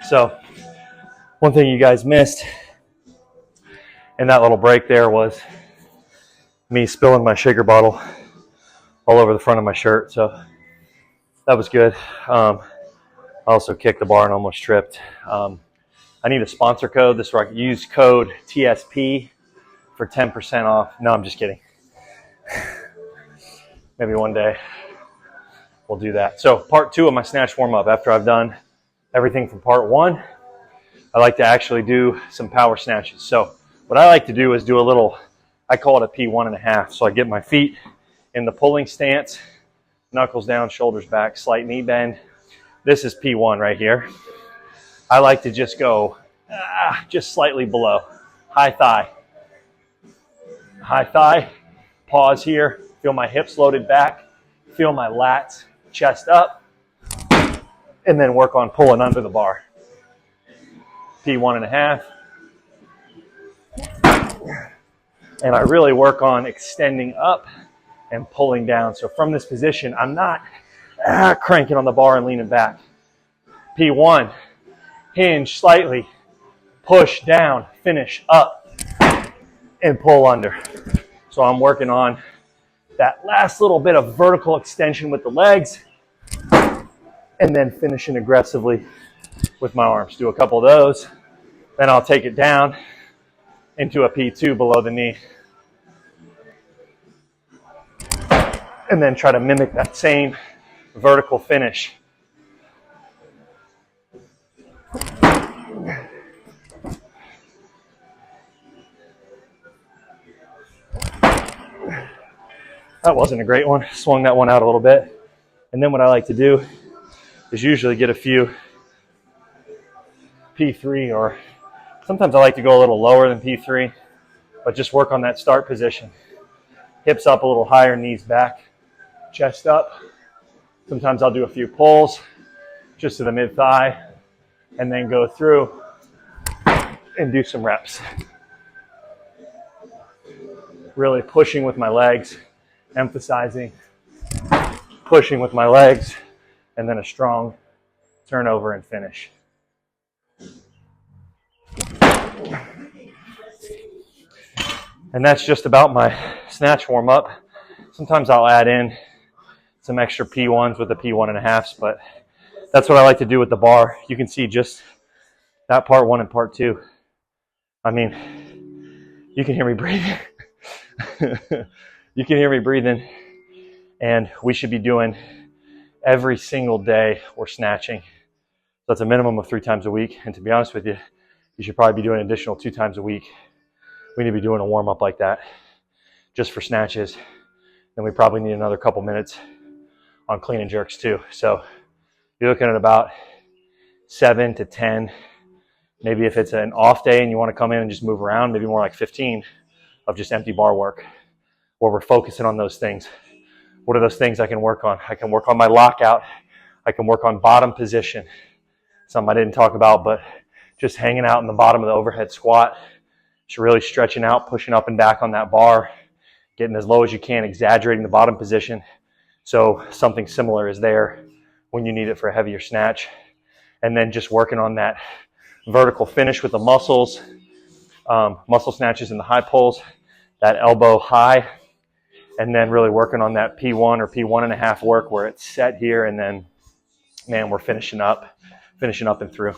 So one thing you guys missed in that little break there was me spilling my shaker bottle all over the front of my shirt. So that was good. I also kicked the bar and almost tripped. I need a sponsor code. This is where I can use code TSP for 10% off. No, I'm just kidding. Maybe one day we'll do that. So part 2 of my snatch warm-up, after I've done everything from part 1, I like to actually do some power snatches. So what I like to do is do a little, I call it a P1.5. So I get my feet in the pulling stance, knuckles down, shoulders back, slight knee bend. This is P1 right here. I like to just go just slightly below. High thigh. High thigh. Pause here. Feel my hips loaded back. Feel my lats, chest up. And then work on pulling under the bar. P1.5. And I really work on extending up and pulling down. So from this position, I'm not cranking on the bar and leaning back. P1. Hinge slightly, push down, finish up, and pull under. So I'm working on that last little bit of vertical extension with the legs, and then finishing aggressively with my arms. Do a couple of those, then I'll take it down into a P2 below the knee. And then try to mimic that same vertical finish. That wasn't a great one. Swung that one out a little bit. And then what I like to do is usually get a few P3, or sometimes I like to go a little lower than P3, but just work on that start position. Hips up a little higher, knees back, chest up. Sometimes I'll do a few pulls just to the mid thigh, and then go through and do some reps. Really pushing with my legs, emphasizing pushing with my legs, and then a strong turnover and finish. And that's just about my snatch warm up. Sometimes I'll add in some extra P1s with the P1.5s, but that's what I like to do with the bar. You can see just that part 1 and part 2. I mean, you can hear me breathing. You can hear me breathing, and we should be doing every single day we're snatching. So that's a minimum of 3 times a week. And to be honest with you, you should probably be doing an additional 2 times a week. We need to be doing a warm up like that just for snatches. Then we probably need another couple minutes on clean and jerks too. So you're looking at about 7 to 10. Maybe if it's an off day and you want to come in and just move around, maybe more like 15 of just empty bar work, where we're focusing on those things. What are those things I can work on? I can work on my lockout. I can work on bottom position. Something I didn't talk about, but just hanging out in the bottom of the overhead squat. Just really stretching out, pushing up and back on that bar, getting as low as you can, exaggerating the bottom position. So something similar is there when you need it for a heavier snatch. And then just working on that vertical finish with the muscles, muscle snatches and the high pulls, that elbow high, and then really working on that P1 or P1.5 work where it's set here, and then, man, we're finishing up and through.